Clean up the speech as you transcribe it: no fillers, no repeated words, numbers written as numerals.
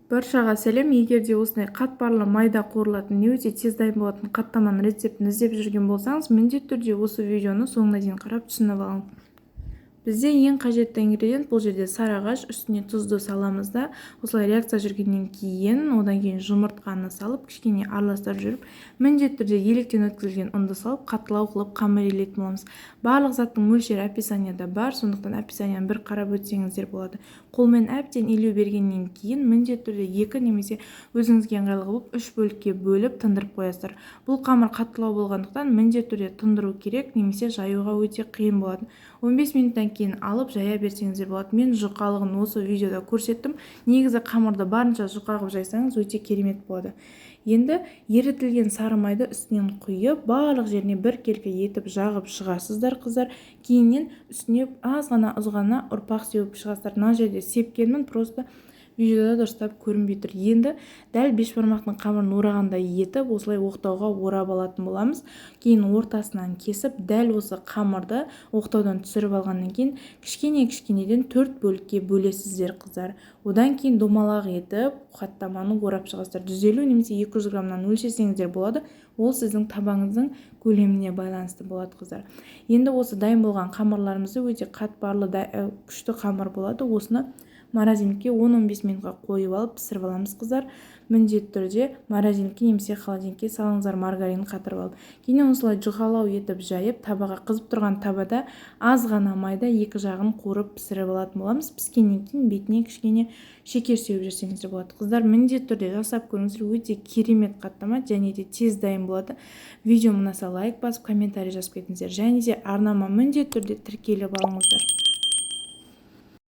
Баршаға сәлем. Егер де осындай қатпарлы майда қуырылатын өте тез дайын болатын қаттаманың рецептін іздеп жүрген болсаңыз, міндетті түрде осы видеоны соңына дейін қарап түсініп алың. Бізде ең қажетті ингредиент бұл жерде сарыағаш, үстіне тұзды саламыз да, осылай реакция жүргеннен кейін, одан кейін жұмыртқаны салып, кішкене араластырып жүріп, міндетті түрде електен өткізілген ұнды салып, қаттылау қылып қамыр илейтін боламыз. Барлық заттың мөлшері описанияда бар, сондықтан описанияны бір қарап өтсеңіздер болады. Қолмен әбден илеу бергеннен кейін, міндетті түрде 2 немесе өзіңізге ыңғайлы қылып 3 бөлікке бөліп тындырып қоясыздар. Бұл қамыр қаттылау болғандықтан міндетті түрде тындыру керек, немесе жаюға өте қиын болады. 15 минуттан кейін алып жая берсеңіздер болады. Мен жұқалығын осы видеода көрсеттім. Негізі қамырды барынша жұқа қылып жайсаңыз өте керемет болады. Енді ерітілген сары майды үстінен құйып, барлық жеріне бір келкі етіп жағып шығасыздар, қыздар. Кейіннен үстіне аз ғана ұзғана ұрпақ сеуіп шығасыздар. Мына жерде сепкенмін, просто видеода дұрыстап көрінбей тұр. Енді дәл бешбармақтың қамырын орағандай етіп, осылай оқтауға орап алатын боламыз. Кейін ортасынан кесіп, дәл осы қамырды оқтаудан түсіріп алғаннан кейін кішкенеден 4 бөлікке бөлесіздер, қыздар. Одан кейін домалақ етіп, қаттаманы орап шығасыздар. 150 немесе 200 граммнан өлшесеңіздер болады. Ол сіздің табаңыздың көлеміне байланысты болады, қыздар. Енді осы дайын болған қамырларымызды өте қатпарлы күшті қамыр болады. Осыны морозилькке 10-15 минутқа қойып алып пісіріп аламыз, қыздар. Міндетті түрде морозилькке немесе холодильникке салыңыздар, маргарин қатырып алып. Кейін осылай жұқалау етіп жайып, табаға қызып тұрған табада аз ғана майда екі жағын қуырып пісіріп алатын боламыз. Піскеннен кейін бетіне кішкене шекер сеуіп жүрсеңіздер болады. Қыздар, міндетті түрде жасап көріңіздер, өте керемет қаттама және де тез дайын болады. Видео ұнаса лайк басып, комментарий жазып кетіңіздер. Және де арнама міндетті түрде тіркеліп алыңыздар.